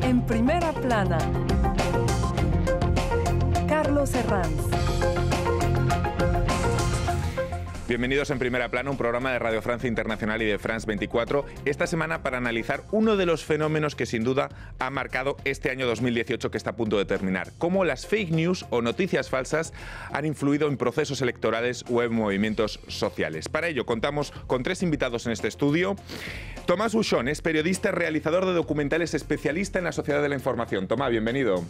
En primera plana, Carlos Herranz. Bienvenidos en Primera Plana, un programa de Radio Francia Internacional y de France 24, esta semana para analizar uno de los fenómenos que sin duda ha marcado este año 2018 que está a punto de terminar, cómo las fake news o noticias falsas han influido en procesos electorales o en movimientos sociales. Para ello contamos con tres invitados en este estudio. Tomás Buchon es periodista, realizador de documentales, especialista en la sociedad de la información. Tomás, bienvenido.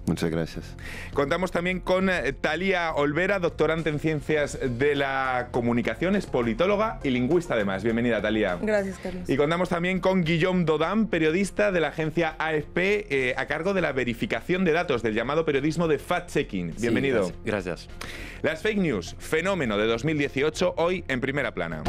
Muchas gracias. Contamos también con Thalia Olvera, doctorante en Ciencias de la Comunicación, es politóloga y lingüista además. Bienvenida, Thalia. Gracias, Carlos. Y contamos también con Guillaume Dodam, periodista de la agencia AFP, a cargo de la verificación de datos, del llamado periodismo de fact-checking. Bienvenido. Sí, gracias. Las fake news, fenómeno de 2018, hoy en Primera Plana.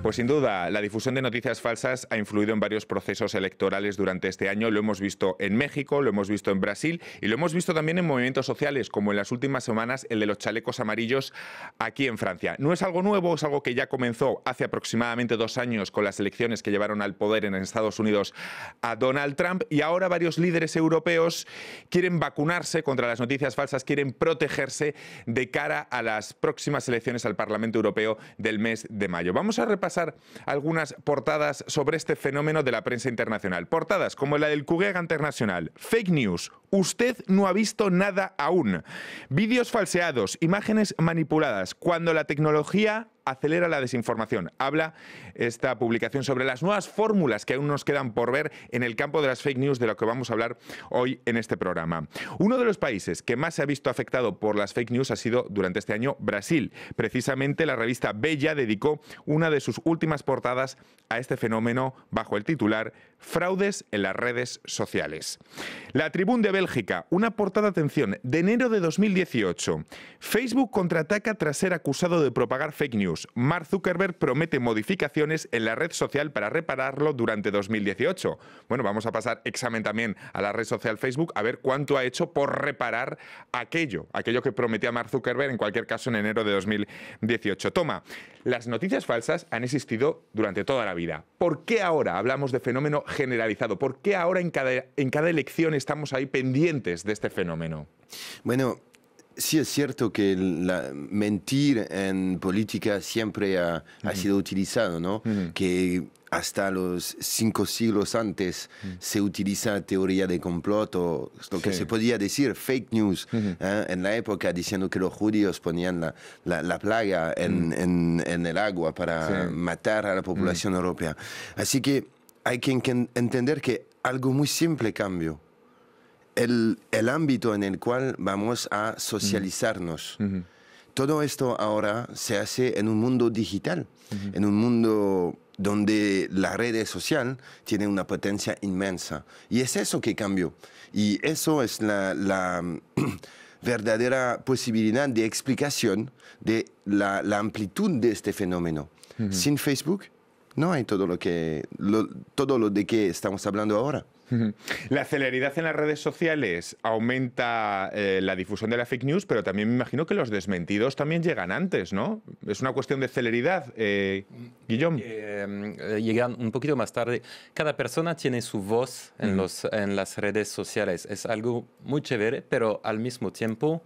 Pues sin duda, la difusión de noticias falsas ha influido en varios procesos electorales durante este año. Lo hemos visto en México, lo hemos visto en Brasil y lo hemos visto también en movimientos sociales, como en las últimas semanas el de los chalecos amarillos aquí en Francia. No es algo nuevo, es algo que ya comenzó hace aproximadamente 2 años con las elecciones que llevaron al poder en Estados Unidos a Donald Trump, y ahora varios líderes europeos quieren vacunarse contra las noticias falsas, quieren protegerse de cara a las próximas elecciones al Parlamento Europeo del mes de mayo. Vamos a repasar algunas portadas sobre este fenómeno de la prensa internacional. Portadas como la del Courrier International. Fake news. Usted no ha visto nada aún. Vídeos falseados, imágenes manipuladas. Cuando la tecnología acelera la desinformación. Habla esta publicación sobre las nuevas fórmulas que aún nos quedan por ver en el campo de las fake news, de lo que vamos a hablar hoy en este programa. Uno de los países que más se ha visto afectado por las fake news ha sido durante este año Brasil. Precisamente la revista Bella dedicó una de sus últimas portadas a este fenómeno bajo el titular Fraudes en las redes sociales. La Tribune de Bélgica, una portada, atención, de enero de 2018. Facebook contraataca tras ser acusado de propagar fake news. Mark Zuckerberg promete modificaciones en la red social para repararlo durante 2018. Bueno, vamos a pasar examen también a la red social Facebook a ver cuánto ha hecho por reparar aquello que prometía Mark Zuckerberg, en cualquier caso en enero de 2018. Toma, las noticias falsas han existido durante toda la vida. ¿Por qué ahora hablamos de fenómeno generalizado? ¿Por qué ahora en cada elección estamos ahí pendientes de este fenómeno? Bueno, sí es cierto que mentir en política siempre ha sido utilizado, ¿no? Que hasta los 5 siglos antes se utiliza teoría de complot, o lo que se podía decir fake news, en la época, diciendo que los judíos ponían la plaga en el agua para matar a la población europea. Así que hay que entender que algo muy simple cambió. El ámbito en el cual vamos a socializarnos. Todo esto ahora se hace en un mundo digital, en un mundo donde la red social tiene una potencia inmensa. Y es eso que cambió. Y eso es la verdadera posibilidad de explicación de la amplitud de este fenómeno. Sin Facebook no hay todo lo de que estamos hablando ahora. La celeridad en las redes sociales aumenta la difusión de la fake news, pero también me imagino que los desmentidos también llegan antes, ¿no? Es una cuestión de celeridad. Guillaume. Llegan un poquito más tarde. Cada persona tiene su voz en las redes sociales. Es algo muy chévere, pero al mismo tiempo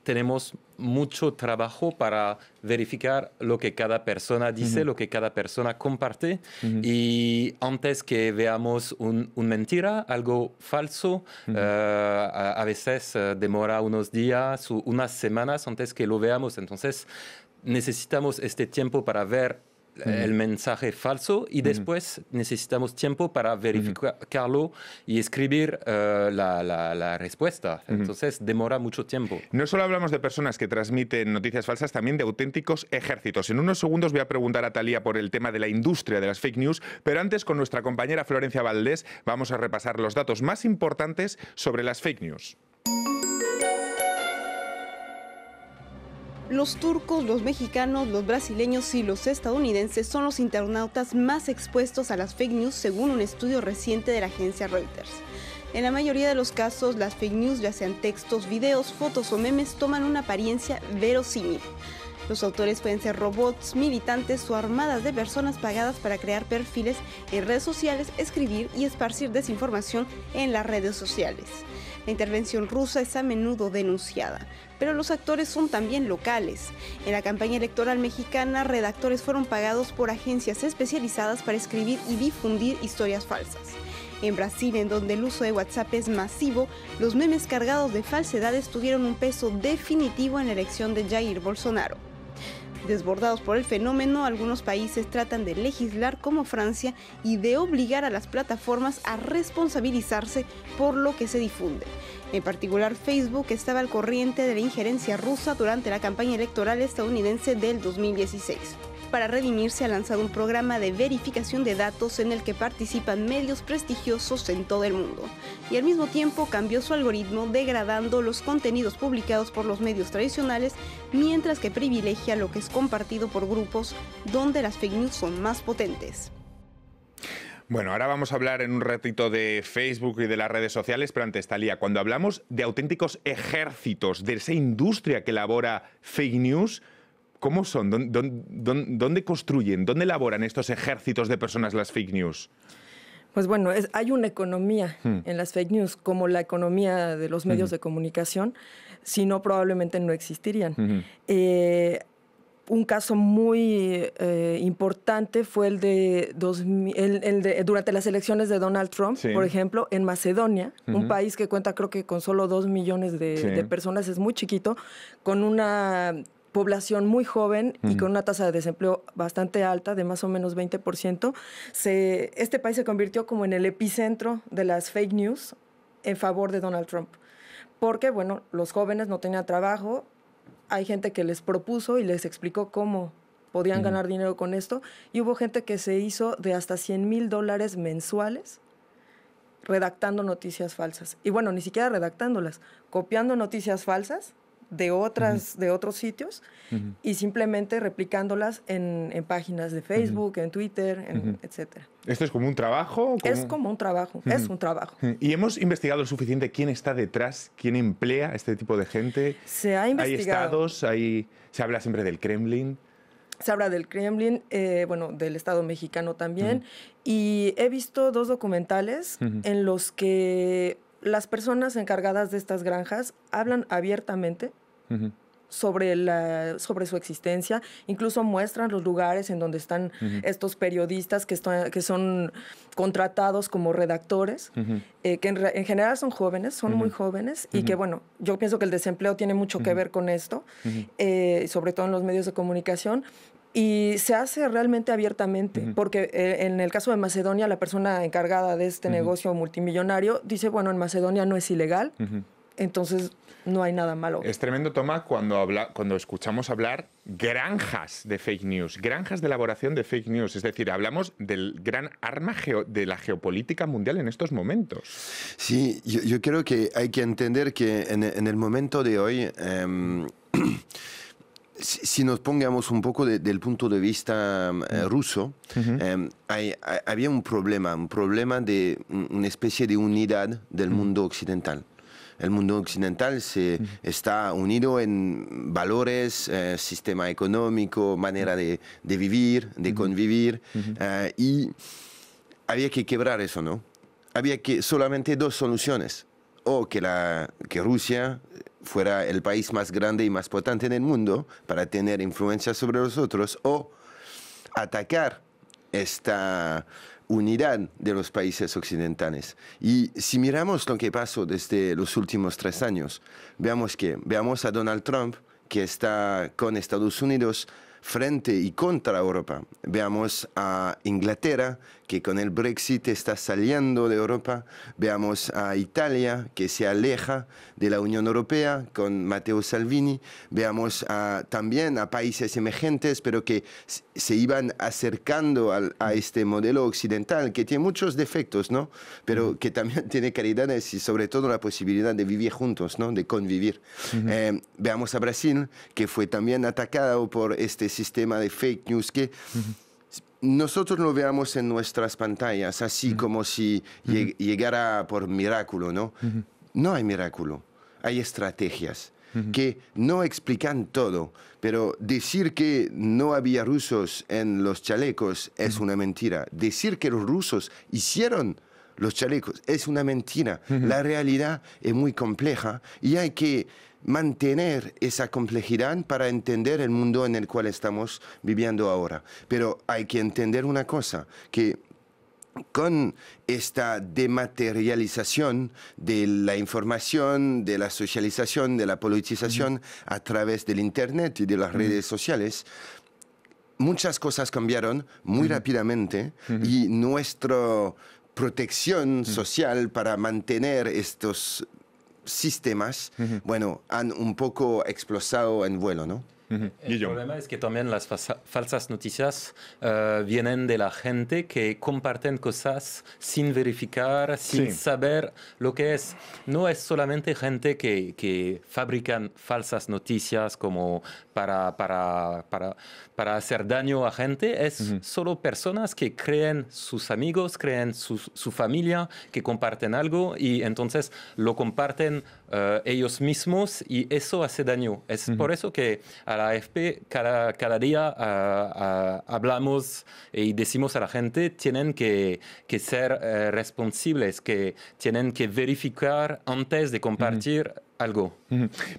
tenemos mucho trabajo para verificar lo que cada persona dice, lo que cada persona comparte, y antes que veamos un mentira, algo falso, a veces demora unos días o unas semanas antes que lo veamos. Entonces necesitamos este tiempo para ver el mensaje falso y después necesitamos tiempo para verificarlo y escribir la respuesta. Entonces demora mucho tiempo. No solo hablamos de personas que transmiten noticias falsas, también de auténticos ejércitos. En unos segundos voy a preguntar a Thalia por el tema de la industria de las fake news, pero antes, con nuestra compañera Florencia Valdés, vamos a repasar los datos más importantes sobre las fake news. Los turcos, los mexicanos, los brasileños y los estadounidenses son los internautas más expuestos a las fake news, según un estudio reciente de la agencia Reuters. En la mayoría de los casos, las fake news, ya sean textos, videos, fotos o memes, toman una apariencia verosímil. Los autores pueden ser robots, militantes o armadas de personas pagadas para crear perfiles en redes sociales, escribir y esparcir desinformación en las redes sociales. La intervención rusa es a menudo denunciada, pero los actores son también locales. En la campaña electoral mexicana, redactores fueron pagados por agencias especializadas para escribir y difundir historias falsas. En Brasil, en donde el uso de WhatsApp es masivo, los memes cargados de falsedades tuvieron un peso definitivo en la elección de Jair Bolsonaro. Desbordados por el fenómeno, algunos países tratan de legislar como Francia y de obligar a las plataformas a responsabilizarse por lo que se difunde. En particular, Facebook estaba al corriente de la injerencia rusa durante la campaña electoral estadounidense del 2016. Para redimirse, ha lanzado un programa de verificación de datos en el que participan medios prestigiosos en todo el mundo. Y al mismo tiempo cambió su algoritmo, degradando los contenidos publicados por los medios tradicionales, mientras que privilegia lo que es compartido por grupos donde las fake news son más potentes. Bueno, ahora vamos a hablar en un ratito de Facebook y de las redes sociales, pero antes, Thalía, cuando hablamos de auténticos ejércitos, de esa industria que elabora fake news, ¿cómo son? ¿Dónde construyen? ¿Dónde elaboran estos ejércitos de personas las fake news? Pues bueno, hay una economía en las fake news, como la economía de los medios de comunicación, si no, probablemente no existirían. Un caso muy importante fue el de durante las elecciones de Donald Trump, por ejemplo, en Macedonia, un país que cuenta creo que con solo 2 millones de personas, es muy chiquito, con una población muy joven y con una tasa de desempleo bastante alta, de más o menos 20%. Este país se convirtió como en el epicentro de las fake news en favor de Donald Trump. Porque, bueno, los jóvenes no tenían trabajo, hay gente que les propuso y les explicó cómo podían ganar dinero con esto, y hubo gente que se hizo de hasta $100,000 mensuales redactando noticias falsas. Y bueno, ni siquiera redactándolas, copiando noticias falsas de otros sitios y simplemente replicándolas en páginas de Facebook, en Twitter, etcétera. ¿Esto es como un trabajo? Es como un trabajo, es un trabajo. ¿Y hemos investigado lo suficiente quién está detrás, quién emplea a este tipo de gente? Se ha investigado. ¿Hay estados? Se habla siempre del Kremlin. Se habla del Kremlin, bueno, del Estado mexicano también. Y he visto 2 documentales en los que las personas encargadas de estas granjas hablan abiertamente sobre su existencia, incluso muestran los lugares en donde están estos periodistas que son contratados como redactores, que en general son jóvenes, son muy jóvenes, y que, bueno, yo pienso que el desempleo tiene mucho que ver con esto, sobre todo en los medios de comunicación. Y se hace realmente abiertamente, porque en el caso de Macedonia, la persona encargada de este negocio multimillonario dice, bueno, en Macedonia no es ilegal, entonces no hay nada malo. Es tremendo, Toma, cuando escuchamos hablar granjas de fake news, granjas de elaboración de fake news. Es decir, hablamos del gran arma de la geopolítica mundial en estos momentos. Sí, yo creo que hay que entender que en el momento de hoy... Si nos pongamos un poco del punto de vista ruso, había un problema de una especie de unidad del mundo occidental. El mundo occidental está unido en valores, sistema económico, manera de vivir, de convivir, y había que quebrar eso, ¿no? Había solamente 2 soluciones. O que Rusia fuera el país más grande y más potente en el mundo para tener influencia sobre los otros, o atacar esta unidad de los países occidentales. Y si miramos lo que pasó desde los últimos 3 años, veamos a Donald Trump, que está con Estados Unidos frente y contra Europa. Veamos a Inglaterra, que con el Brexit está saliendo de Europa. Veamos a Italia, que se aleja de la Unión Europea con Matteo Salvini. Veamos también a países emergentes, pero que se iban acercando a este modelo occidental, que tiene muchos defectos, ¿no? Pero que también tiene calidades y sobre todo la posibilidad de vivir juntos, ¿no? De convivir. Veamos a Brasil, que fue también atacado por este sistema de fake news que... Nosotros lo veamos en nuestras pantallas, así como si llegara por milagro, ¿no? No hay milagro, hay estrategias. que no explican todo. Pero decir que no había rusos en los chalecos es una mentira. Decir que los rusos hicieron los chalecos es una mentira. La realidad es muy compleja y hay que mantener esa complejidad para entender el mundo en el cual estamos viviendo ahora. Pero hay que entender una cosa, que con esta dematerialización de la información, de la socialización, de la politización a través del Internet y de las redes sociales, muchas cosas cambiaron muy rápidamente y nuestra protección social para mantener estos sistemas, bueno, han un poco explosado en vuelo, ¿no? El problema es que también las falsas noticias vienen de la gente que comparten cosas sin verificar, sin saber lo que es. No es solamente gente que fabrican falsas noticias como para hacer daño a gente. Es solo personas que creen sus amigos, creen su familia, que comparten algo y entonces lo comparten ellos mismos y eso hace daño. Es por eso que a la AFP cada día hablamos y decimos a la gente tienen que ser responsables, que tienen que verificar antes de compartir algo.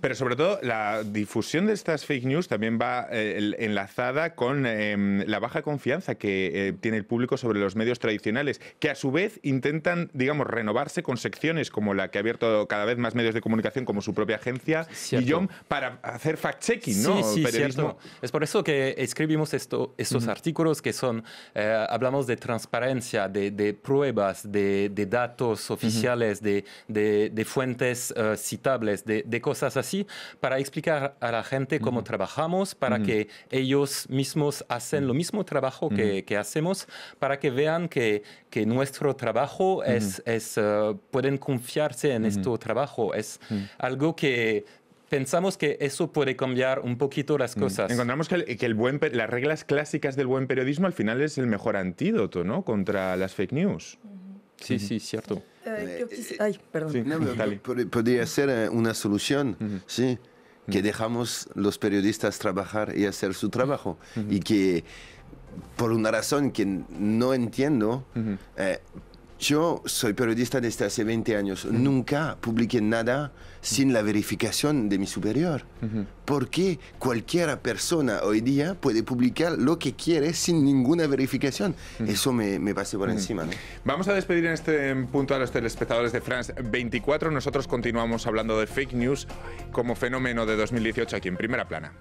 Pero sobre todo la difusión de estas fake news también va enlazada con la baja confianza que tiene el público sobre los medios tradicionales, que a su vez intentan, digamos, renovarse con secciones como la que ha abierto cada vez más medios de comunicación, como su propia agencia, Guillaume, para hacer fact-checking, ¿no? Sí, cierto. Es por eso que escribimos estos artículos que son, hablamos de transparencia, de pruebas, de datos oficiales, de fuentes citables, de cosas así, para explicar a la gente cómo trabajamos, para que ellos mismos hacen lo mismo trabajo que hacemos, para que vean que nuestro trabajo pueden confiarse en nuestro trabajo. Es algo que pensamos que eso puede cambiar un poquito las cosas. Encontramos que las reglas clásicas del buen periodismo al final es el mejor antídoto, ¿no?, contra las fake news. Sí, sí, cierto. Ay, perdón. Sí, no, podría ser una solución, sí, que dejamos los periodistas trabajar y hacer su trabajo y que por una razón que no entiendo, yo soy periodista desde hace 20 años. Nunca publiqué nada sin la verificación de mi superior. ¿Por qué cualquier persona hoy día puede publicar lo que quiere sin ninguna verificación? Eso me pasa por encima, ¿no? Vamos a despedir en este punto a los telespectadores de France 24. Nosotros continuamos hablando de fake news como fenómeno de 2018 aquí en Primera Plana.